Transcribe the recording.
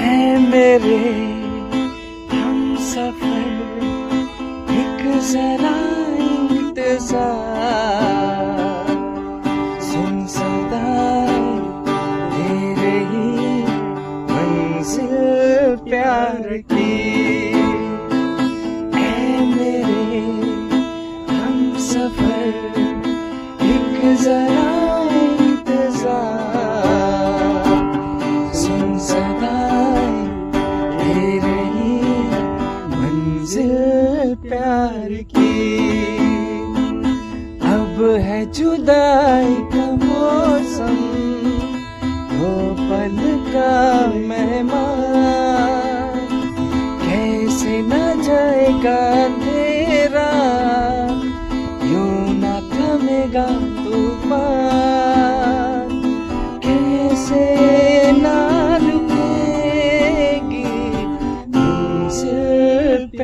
ऐ मेरे हम सफर एक जरा इंतजार, सुन सदाएं दे रही मंजिल प्यार की। ऐ मेरे हम सफर एक जरा इंतजार, सुन सदाएं दे रही मंजिल प्यार की। अब है जुदाई का मौसम, दो पल का मेहमान, कैसे न जाएगा तेरा, यूं न थमेगा तूफान, कैसे न रुकेगी तुमसे